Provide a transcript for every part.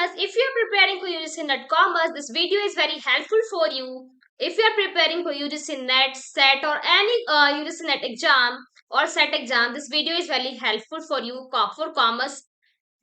Commerce. If you are preparing for UGC NET Commerce, this video is very helpful for you. If you are preparing for UGC NET, SET or any UGC NET exam or SET exam, this video is very helpful for you for commerce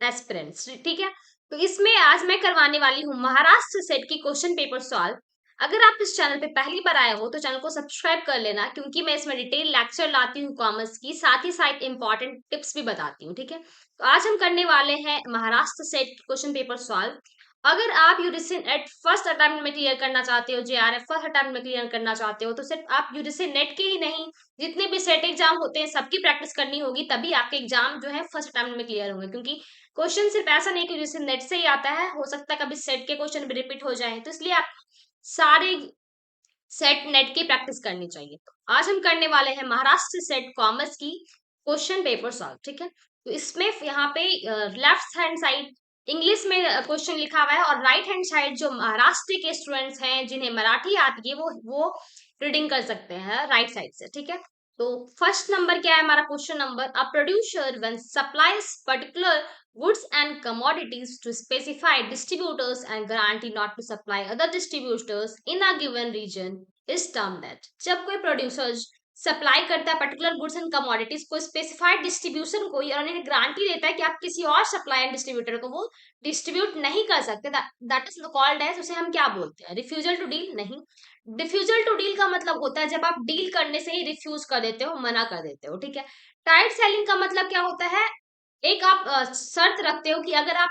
aspirants. ठीक है, तो इसमें आज मैं करवाने वाली हूँ Maharashtra set की क्वेश्चन पेपर सॉल्व। अगर आप इस चैनल पे पहली बार आए हो तो चैनल को सब्सक्राइब कर लेना, क्योंकि मैं इसमें डिटेल लेक्चर लाती हूँ कॉमर्स की, साथ ही साथ इंपॉर्टेंट टिप्स भी बताती हूँ। ठीक है, तो आज हम करने वाले हैं Maharashtra set question paper solve. अगर आप यूजीसी नेट फर्स्ट अटेम्प्ट में क्लियर करना चाहते हो, जेआरएफ फर्स्ट अटेम्प्ट में क्लियर करना चाहते हो, तो सिर्फ आप यूजीसी नेट के ही नहीं, जितने भी सेट एग्जाम होते हैं सबकी प्रैक्टिस करनी होगी, तभी आपके एग्जाम जो है फर्स्ट अटेम्प्ट में क्लियर होंगे। क्योंकि क्वेश्चन सिर्फ ऐसा नहीं कि यूजीसी नेट से ही आता है, हो सकता है कभी सेट के क्वेश्चन भी रिपीट हो जाए, तो इसलिए आप सारे सेट नेट की प्रैक्टिस करनी चाहिए। तो आज हम करने वाले हैं महाराष्ट्र सेट कॉमर्स की क्वेश्चन पेपर सॉल्व। ठीक है, तो इसमें यहाँ पे लेफ्ट हैंड साइड इंग्लिश में क्वेश्चन लिखा हुआ है और राइट हैंड साइड जो महाराष्ट्र के स्टूडेंट्स हैं जिन्हें मराठी आती है वो रीडिंग कर सकते हैं राइट साइड से। ठीक है, तो फर्स्ट नंबर क्या है हमारा question number, a producer when supplies particular goods and commodities to specified distributors and guarantee not to supply other distributors in a given region is termed that। जब कोई producer supply करता है particular goods and commodities को specified distribution को, और उन्हें guarantee देता है कि आप किसी और सप्लाई एंड डिस्ट्रीब्यूटर को वो डिस्ट्रीब्यूट नहीं कर सकते, दैट इज कॉल्ड एज, उसे हम क्या बोलते हैं, रिफ्यूजल टू डील। नहीं, रिफ्यूजल टू डील का मतलब होता है जब आप डील करने से ही रिफ्यूज कर देते हो, मना कर देते हो। ठीक है, टाइट सेलिंग का मतलब क्या होता है, एक आप शर्त रखते हो कि अगर आप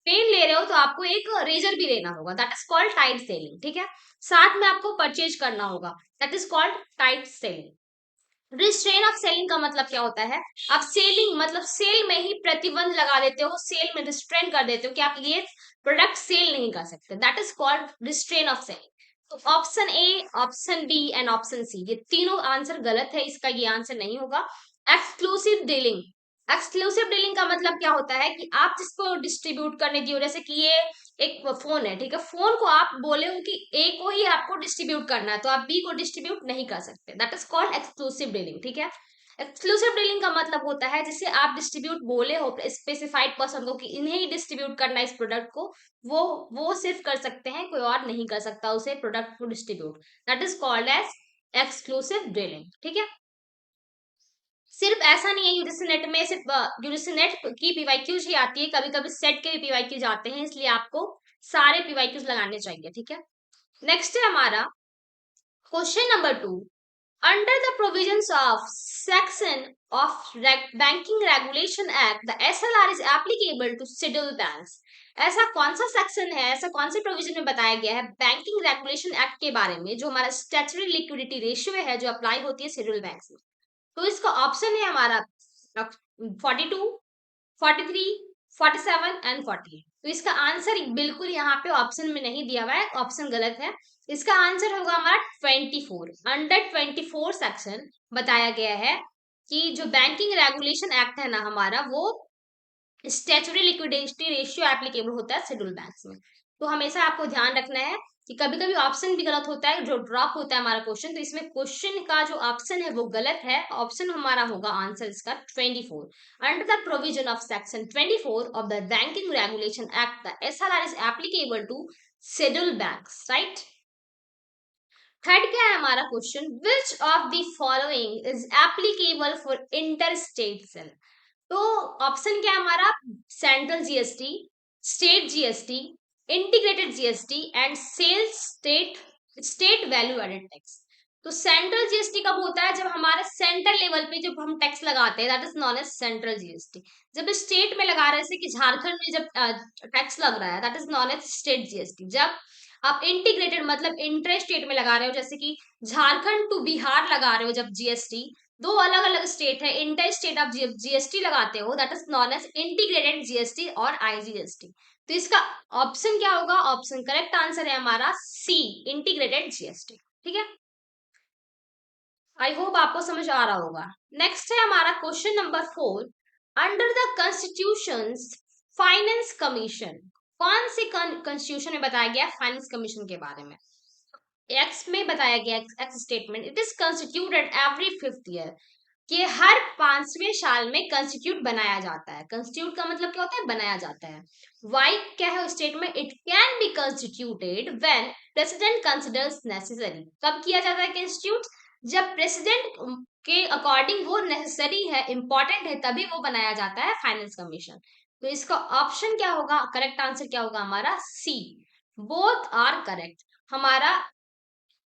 पेन ले रहे हो तो आपको एक रेजर भी लेना होगा, that is called tight selling. ठीक है, साथ में आपको परचेज करना होगा, that is called tight selling. Restrain of selling का मतलब क्या होता है, आप सेलिंग मतलब सेल में ही प्रतिबंध लगा देते हो, सेल में रिस्ट्रेन कर देते हो कि आप ये प्रोडक्ट सेल नहीं कर सकते, that is called restraint of selling. तो option A, option B and option C, ये तीनों आंसर गलत है, इसका ये आंसर नहीं होगा। एक्सक्लूसिव डीलिंग, एक्सक्लूसिव डीलिंग का मतलब क्या होता है कि आप जिसको डिस्ट्रीब्यूट करने दिए, जैसे कि ये एक फोन है, ठीक है, फोन को आप बोले हो कि ए को ही आपको डिस्ट्रीब्यूट करना है, तो आप बी को डिस्ट्रीब्यूट नहीं कर सकते, that is called exclusive dealing. ठीक है, एक्सक्लूसिव डीलिंग का मतलब होता है जिसे आप डिस्ट्रीब्यूट बोले हो स्पेसिफाइड पर्सन को कि इन्हें ही डिस्ट्रीब्यूट करना है इस प्रोडक्ट को, वो सिर्फ कर सकते हैं, कोई और नहीं कर सकता उसे प्रोडक्ट को distribute, that is called as exclusive dealing. ठीक है, सिर्फ ऐसा नहीं है यूजीसी नेट में सिर्फ यूजीसी नेट की पीवाईक्यूज ही आती है, कभी कभी सेट के भी पीवाईक्यूज आते हैं, इसलिए आपको सारे पीवाईक्यूज लगाने चाहिए। ठीक है, नेक्स्ट है हमारा question number 2, under the provisions of section of banking regulation act the SLR is applicable to schedule banks. ऐसा कौन सा सेक्शन है, ऐसा कौन से प्रोविजन में बताया गया है बैंकिंग रेगुलेशन एक्ट के बारे में, जो हमारा स्टैट्यूटरी लिक्विडिटी रेशियो है जो अप्लाई होती है शेड्यूल बैंक्स में। तो इसका ऑप्शन है हमारा 42, 43, 47 एंड 48। तो इसका आंसर बिल्कुल यहाँ पे ऑप्शन में नहीं दिया हुआ है, ऑप्शन गलत है। इसका आंसर होगा हमारा 24। अंडर 24 सेक्शन बताया गया है कि जो बैंकिंग रेगुलेशन एक्ट है ना हमारा, वो स्टैट्यूटरी लिक्विडिटी रेशियो एप्लीकेबल होता है शेड्यूल बैंक्स में। तो हमेशा आपको ध्यान रखना है कि कभी कभी ऑप्शन भी गलत होता है, जो ड्रॉप होता है हमारा क्वेश्चन, तो इसमें क्वेश्चन का जो ऑप्शन है वो गलत है, ऑप्शन हमारा होगा आंसर इसका 24। Under the provision of section 24 of the banking regulation act the SLR is applicable to schedule banks, right. Third क्या है हमारा question, which of the following is applicable for inter state sale. तो option क्या है हमारा, central GST, state GST, integrated GST and sales state value added tax. तो central GST कब होता है, जब हमारे सेंट्रल लेवल पे जब हम टैक्स लगाते हैं, that is known as central GST. जब स्टेट में लगा रहे हैं, जैसे कि झारखंड में जब टैक्स लग रहा है, that is known as state GST. जब आप इंटीग्रेटेड मतलब इंटर स्टेट में लगा रहे हो, जैसे कि झारखंड टू बिहार लगा रहे हो जब जीएसटी, दो अलग अलग स्टेट है, इंटर स्टेट आप जीएसटी लगाते हो, that is known as integrated GST और आईजीएसटी। तो इसका ऑप्शन क्या होगा, ऑप्शन करेक्ट आंसर है हमारा सी, इंटीग्रेटेड जीएसटी। ठीक है, आई होप आपको समझ आ रहा होगा। नेक्स्ट है हमारा question number 4, under the constitution finance commission, कौन से कॉन्स्टिट्यूशन में बताया गया फाइनेंस कमीशन के बारे में। एक्स में बताया गया, x statement, it is constituted every 5th year. कि हर 5वें साल में कंस्टिट्यूट बनाया जाता है। कंस्टिट्यूट का मतलब क्या होता है? बनाया जाता है। वाई क्या है statement? It can be constituted when president considers necessary. कब किया जाता है कंस्टिट्यूट? जब प्रेसिडेंट के अकॉर्डिंग वो नेसेसरी है, इंपॉर्टेंट है, तभी वो बनाया जाता है फाइनेंस कमीशन। तो इसका ऑप्शन क्या होगा? करेक्ट आंसर क्या होगा हमारा? सी, बोथ आर करेक्ट। हमारा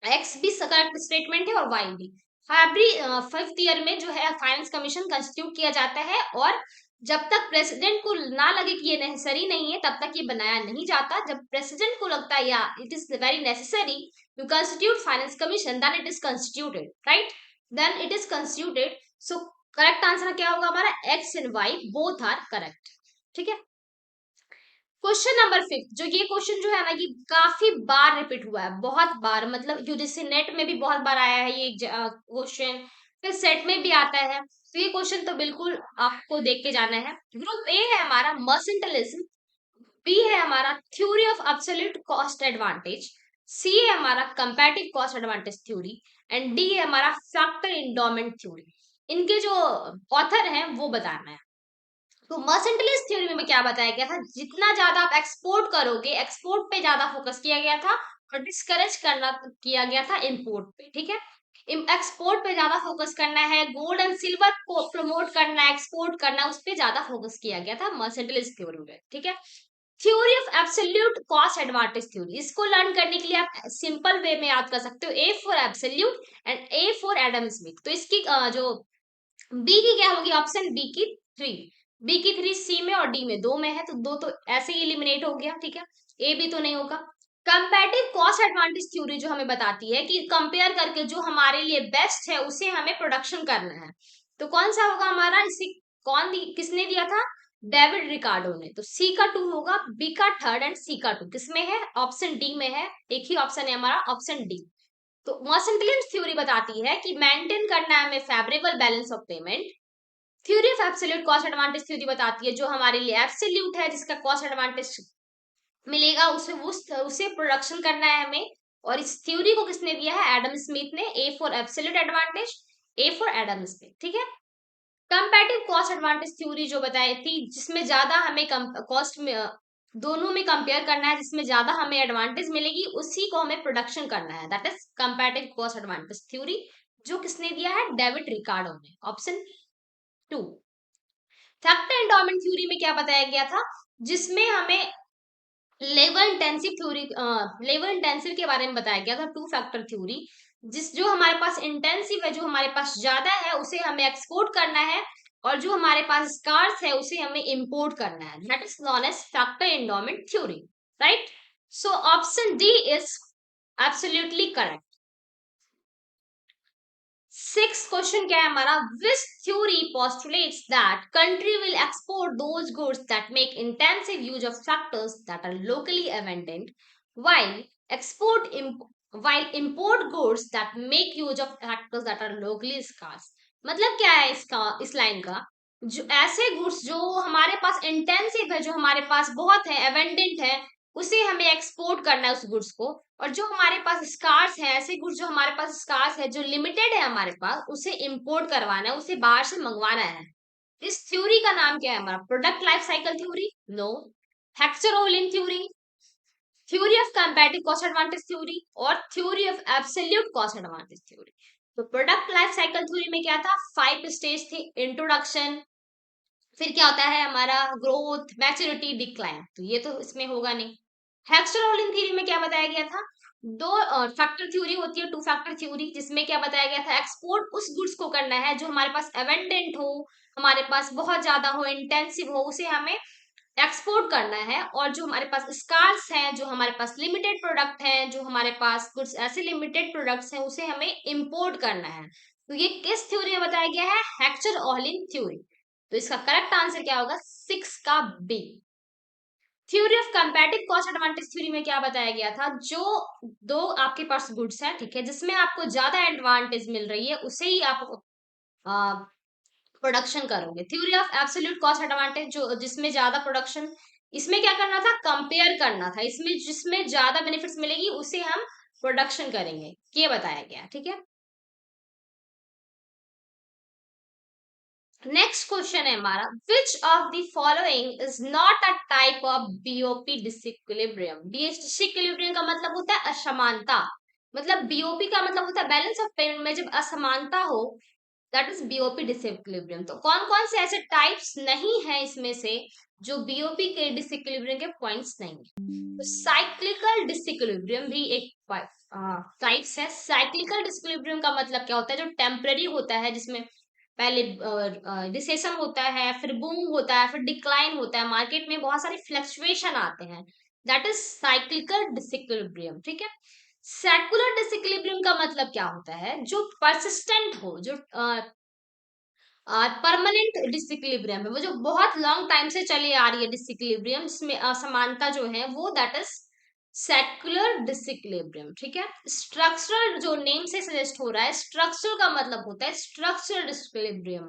एक्स भी करेक्ट स्टेटमेंट है और वाई भी। फैब्री 5th ईयर में जो है फाइनेंस कमीशन कंस्टिट्यूट किया जाता है, और जब तक प्रेसिडेंट को ना लगे कि ये नेसेसरी नहीं है तब तक ये बनाया नहीं जाता। जब प्रेसिडेंट को लगता है या it is very necessary to constitute finance commission, then it is constituted, right? Then it is constituted. So correct answer क्या होगा हमारा? X and Y both are correct. ठीक है। क्वेश्चन नंबर 5, जो ये क्वेश्चन जो है ना, ये काफी बार रिपीट हुआ है, बहुत बार, मतलब यूजीसी नेट में भी बहुत बार आया है ये क्वेश्चन, फिर सेट में भी आता है। तो ये क्वेश्चन तो बिल्कुल आपको देख के जाना है। ग्रुप ए है हमारा मर्सेंटलिज्म, बी है हमारा theory of absolute cost advantage, C है हमारा comparative cost advantage theory, and D है हमारा फैक्टर इंडोमेंट थ्योरी। इनके जो ऑथर हैं वो बताना है। तो मर्सेंटलिस्ट थ्योरी में क्या बताया गया था? जितना ज्यादा आप एक्सपोर्ट करोगे, एक्सपोर्ट पे ज्यादा फोकस किया गया था, और डिस्करेज करना किया गया था इंपोर्ट पे। ठीक है। एक्सपोर्ट पे ज्यादा फोकस करना है, गोल्ड एंड सिल्वर को प्रमोट करना है, एक्सपोर्ट करना है, उस पे ज्यादा फोकस किया गया था मर्सेंटलिस्ट थ्योरी में। ठीक है। Theory of absolute cost advantage theory, इसको लर्न करने के लिए आप सिंपल वे में याद कर सकते हो, A for absolute and A for Adam Smith. तो इसकी जो बी की क्या होगी? ऑप्शन बी की 3। बी की 3 सी में और डी में, दो में है, तो दो तो ऐसे ही एलिमिनेट हो गया। ठीक है। ए भी तो नहीं होगा। कंपैरेटिव कॉस्ट एडवांटेज थ्योरी जो हमें बताती है कि कंपेयर करके जो हमारे लिए बेस्ट है उसे हमें प्रोडक्शन करना है। तो कौन सा होगा हमारा? इसे किसने दिया था? डेविड रिकार्डो ने। तो सी का 2 होगा, बी का 3rd एंड सी का 2 किसमें है? ऑप्शन डी में है। एक ही ऑप्शन है हमारा, ऑप्शन डी। तो मर्सेंटलिज्म थ्योरी बताती है कि मेंटेन करना है हमें favourable balance of payment. Theory of absolute cost advantage theory बताती है जो हमारे लिए एब्सोल्यूट है, जिसका कॉस्ट एडवांटेज मिलेगा, उसे प्रोडक्शन करना है हमें। और इस थ्योरी को किसने दिया है? एडम स्मिथ ने। A for absolute advantage, A for Adam Smith. ठीक है। कंपैरेटिव कॉस्ट एडवांटेज थ्योरी जो बताई थी, जिसमें ज्यादा हमें कॉस्ट में दोनों में कंपेयर करना है, जिसमें ज्यादा हमें एडवांटेज मिलेगी उसी को हमें प्रोडक्शन करना है, that is comparative cost advantage theory. जो किसने दिया है? डेविड रिकार्डो ने। ऑप्शन 2। फैक्टर एंडोमेंट थ्योरी में क्या बताया गया था? जिसमें हमें labour intensive theory, labour intensive के बारे में बताया गया था, 2 फैक्टर थ्योरी। जो हमारे पास इंटेंसिव है, जो हमारे पास ज्यादा है, उसे हमें एक्सपोर्ट करना है, और जो हमारे पास स्कार्स है उसे हमें इंपोर्ट करना है, that is known age factor endowment theory, right? So option D is absolutely correct. 6th question क्या है हमारा? विच theory postulates that country will export those goods that make intensive use of factors that are locally abundant, while while import goods that make use of factors that are locally scarce। मतलब क्या है इसका, इस line का? जो ऐसे goods जो हमारे पास इंटेंसिव है, जो हमारे पास बहुत है, एवेंडेंट है, उसे हमें एक्सपोर्ट करना है उस गुड्स को। और जो हमारे पास स्कार्स है, ऐसे गुड्स जो हमारे पास स्कार्स है, जो लिमिटेड है हमारे पास, उसे इंपोर्ट करवाना है, उसे बाहर से मंगवाना है। इस थ्योरी का नाम क्या है हमारा? Product life cycle theory? No. Heckscher Ohlin theory, theory of comparative cost advantage theory, और theory of absolute cost advantage theory. तो प्रोडक्ट लाइफ साइकिल थ्योरी में क्या था? 5 स्टेज थी। इंट्रोडक्शन, फिर क्या होता है हमारा? Growth, maturity, decline. तो ये तो इसमें होगा नहीं। हेक्सर-ओवलिन थ्योरी में क्या बताया गया था? दो फैक्टर थ्योरी होती है, 2 फैक्टर थ्योरी, जिसमें क्या बताया गया था? एक्सपोर्ट उस गुड्स को करना है जो हमारे पास एवेंडेंट हो, हमारे पास बहुत ज्यादा हो, इंटेंसिव हो, उसे हमें एक्सपोर्ट करना है। और जो हमारे पास स्कार्स हैं, जो हमारे पास लिमिटेड प्रोडक्ट हैं, जो हमारे पास कुछ ऐसे लिमिटेड प्रोडक्ट्स हैं, उसे हमें इंपोर्ट करना है। तो ये किस थ्योरी में बताया गया है? Heckscher Ohlin theory. तो इसका करेक्ट आंसर क्या होगा? 6 का B. Theory of comparative cost advantage theory में क्या बताया गया था? जो दो आपके पास गुड्स हैं, ठीक है, जिसमें आपको ज्यादा एडवांटेज मिल रही है, उसे ही आप प्रोडक्शन करोगे। Theory of absolute cost advantage, जो जिसमें ज्यादा प्रोडक्शन, इसमें क्या करना था? कंपेयर करना था, इसमें जिसमें ज्यादा बेनिफिट्स मिलेगी उसे हम प्रोडक्शन करेंगे, ये बताया गया। ठीक है। नेक्स्ट क्वेश्चन है हमारा, विच of the following is not a type of BOP disequilibrium. Disequilibrium का मतलब होता है असमानता, मतलब बीओपी का मतलब होता है बैलेंस ऑफ पेमेंट में जब असमानता हो, दैट इज बीओपी डिसइक्विलिब्रियम। तो कौन कौन से ऐसे टाइप्स नहीं है इसमें से जो बीओपी के डिसइक्विलिब्रियम के पॉइंट्स नहीं है। तो साइक्लिकल डिसइक्विलिब्रियम भी एक टाइप्स है। साइक्लिकल डिसइक्विलिब्रियम का मतलब क्या होता है, जो टेम्पररी होता है, जिसमें पहले रिसेशन होता है, फिर बूम होता है, फिर डिक्लाइन होता है, मार्केट में बहुत सारे फ्लक्चुएशन आते हैं, दैट इज साइक्लिकल डिसइक्विलिब्रियम। ठीक है। सेकुलर डिसइक्विलिब्रियम का मतलब क्या होता है, जो परसिस्टेंट हो, जो परमानेंट डिसइक्विलिब्रियम है, वो जो बहुत लॉन्ग टाइम से चली आ रही है डिसइक्विलिब्रियम, जिसमें असमानता जो है वो, दैट इज सेकुलर डिसइक्विलिब्रियम। ठीक है। स्ट्रक्चरल जो नेम से सजेस्ट हो रहा है, स्ट्रक्चरल का मतलब होता है स्ट्रक्चरल डिसइक्विलिब्रियम,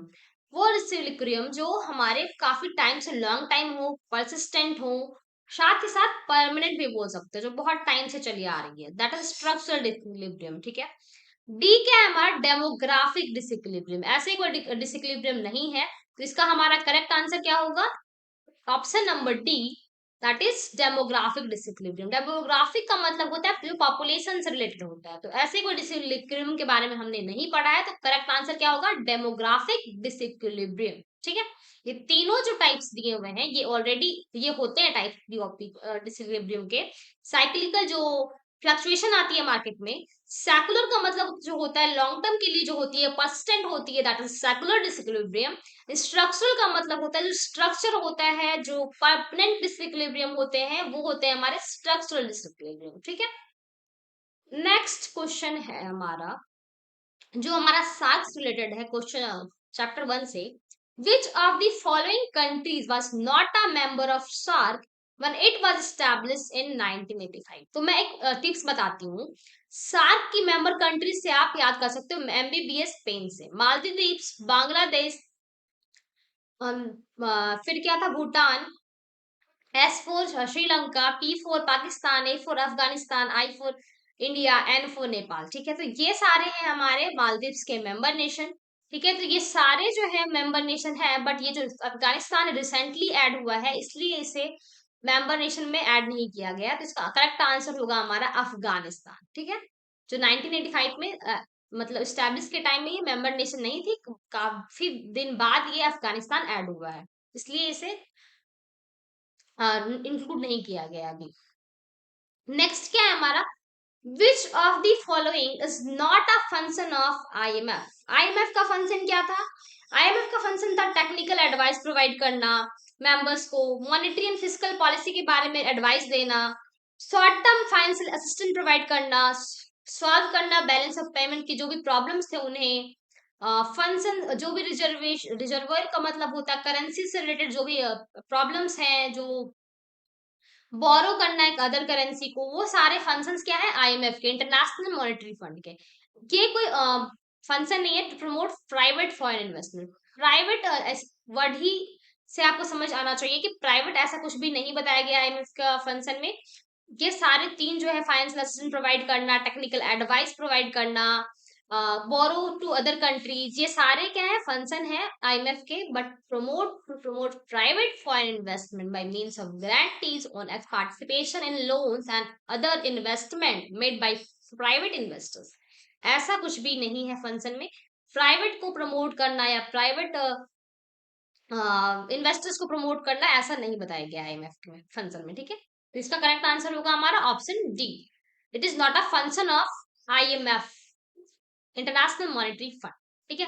वो डिसइक्विलिब्रियम जो हमारे काफी टाइम से, लॉन्ग टाइम हो, परसिस्टेंट हो, साथ ही साथ परमानेंट भी बोल सकते हैं, जो बहुत टाइम से चली आ रही है, दैट इज स्ट्रक्चरल डिसइक्विलिब्रियम। ठीक है। डी क्या है हमारा, डेमोग्राफिक डिसइक्विलिब्रियम। ऐसे कोई डिसइक्विलिब्रियम नहीं है, तो इसका हमारा करेक्ट आंसर क्या होगा, option number D, that is demographic disequilibrium. Demographic का मतलब होता है जो पॉपुलेशन से रिलेटेड होता है, तो ऐसे कोई डिसइक्विलिब्रियम के बारे में हमने नहीं पढ़ा है, तो करेक्ट आंसर क्या होगा, डेमोग्राफिक डिसइक्विलिब्रियम। ठीक है। ये तीनों जो टाइप्स दिए हुए हैं ये ऑलरेडी, ये होते हैं टाइप डिसइक्विलिब्रियम के। साइक्लिकल जो फ्लक्चुएशन आती है मार्केट में, सेकुलर का मतलब जो होता है लॉन्ग टर्म के लिए जो होती है, परसिस्टेंट होती है, that is secular disequilibrium. Structural का मतलब होता है जो स्ट्रक्चर होता है, जो परमानेंट डिसइक्विलिब्रियम होते हैं वो होते हैं हमारे स्ट्रक्चरल डिसइक्विलिब्रियम। ठीक है। नेक्स्ट क्वेश्चन है हमारा, जो हमारा सार्क रिलेटेड है, क्वेश्चन चैप्टर 1 से। Which of the following countries was not a member of SAARC when it was established in 1985। तो मैं एक टिप्स बताती हूँ। सार्क की मेंबर कंट्रीज से आप याद कर सकते हो, एमबीबीएस पेन से मालदीव द्वीप्स, बांग्लादेश, फिर क्या था, Bhutan, S4 Sri Lanka, P4 Pakistan, A4 Afghanistan, I4 India, N4 Nepal. ठीक है। तो ये सारे हैं हमारे मालदीव्स के मेंबर नेशन। ठीक है। तो ये सारे जो है मेंबर नेशन है, बट ये जो अफगानिस्तान रिसेंटली ऐड हुआ है, इसलिए इसे मेंबर नेशन में ऐड नहीं किया गया। तो इसका करेक्ट आंसर होगा हमारा अफगानिस्तान। ठीक है। जो 1985 में मतलब स्टैब्लिश के टाइम में ये मेंबर नेशन नहीं थी, काफी दिन बाद ये अफगानिस्तान ऐड हुआ है, इसलिए इसे इंक्लूड नहीं किया गया अभी। नेक्स्ट क्या है हमारा, विच of the following is not a function of IMF. IMF का फंक्शन क्या था, आईएमएफ का फंक्शन था टेक्निकल एडवाइस प्रोवाइड करना, मेंबर्स को मॉनेटरी एंड फिजिकल पॉलिसी के बारे में एडवाइस देना, short term financial assistance provide करना, सॉल्व करना बैलेंस ऑफ पेमेंट की जो भी प्रॉब्लम्स थे उन्हें, फंक्शन जो भी रिजर्वेशन, रिजर्वर का मतलब होता है करेंसी से रिलेटेड जो भी प्रॉब्लम्स हैं, जो बोरो करना है अदर करेंसी को, वो सारे फंक्शंस क्या है आईएमएफ के, इंटरनेशनल मॉनेटरी फंड के। ये कोई फंक्शन नहीं है to promote private foreign investment. Private word ही से आपको समझ आना चाहिए कि प्राइवेट ऐसा कुछ भी नहीं बताया गया आईएमएफ का फंक्शन में। ये सारे तीन जो है, फाइनेंशियल असिस्टेंस प्रोवाइड करना, टेक्निकल एडवाइस प्रोवाइड करना, बोरो टू अदर कंट्रीज, ये सारे क्या है फंक्शन है आईएमएफ के, but promote private foreign investment by means of guarantees on participation in loans and other investment made by private investors. ऐसा कुछ भी नहीं है फंक्शन में प्राइवेट को प्रमोट करना या प्राइवेट इन्वेस्टर्स को प्रमोट करना, ऐसा नहीं बताया गया आईएमएफ के फंक्शन में। ठीक है। तो इसका करेक्ट आंसर होगा हमारा option D, it is not a function of IMF, international monetary fund. ठीक है।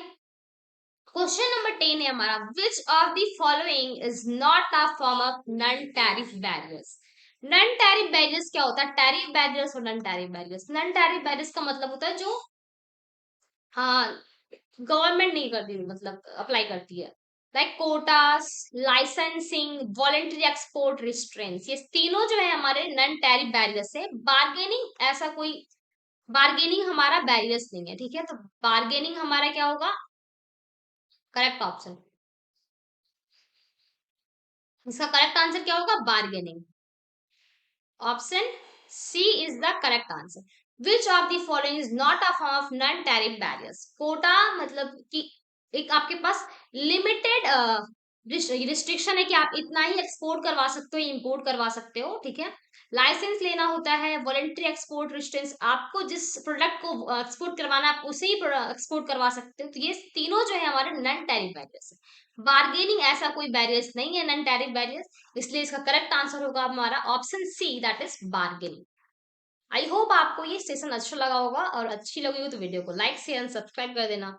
क्वेश्चन नंबर 10 है हमारा, विच of the following is not a form of non tariff barriers. Non tariff barriers क्या होता है, टैरिफ बैरियर्स और non tariff barriers. Non tariff barriers का मतलब होता है जो, हाँ, गवर्नमेंट नहीं करती, मतलब अप्लाई करती है, like quotas, licensing, voluntary export restraints, ये तीनों जो है हमारे नॉन टैरिफ बैरियर्स है। बार्गेनिंग ऐसा कोई, बार्गेनिंग हमारा बैरियर्स नहीं है। ठीक है। तो बार्गेनिंग हमारा क्या होगा, करेक्ट ऑप्शन, इसका करेक्ट आंसर क्या होगा, bargaining. Option C is the correct answer. Which of the following is not a form of non tariff barriers. Quota मतलब कि एक आपके पास लिमिटेड रिस्ट्रिक्शन है कि आप इतना ही एक्सपोर्ट करवा सकते हो, इंपोर्ट करवा सकते हो, ठीक है। लाइसेंस लेना होता है, वॉलंटरी एक्सपोर्ट रिस्ट्रिक्शन, आपको जिस प्रोडक्ट को एक्सपोर्ट करवाना है आप उसे ही एक्सपोर्ट करवा सकते हो। तो ये तीनों जो है हमारे नॉन टैरिफ बैरियर्स है। बार्गेनिंग ऐसा कोई बैरियर्स नहीं है नॉन टैरिफ बैरियर्स, इसलिए इसका करेक्ट आंसर होगा हमारा option C, that is bargaining. I hope आपको ये सेशन अच्छा लगा होगा, और अच्छी लगी हो तो वीडियो को लाइक शेयर एंड सब्सक्राइब कर देना।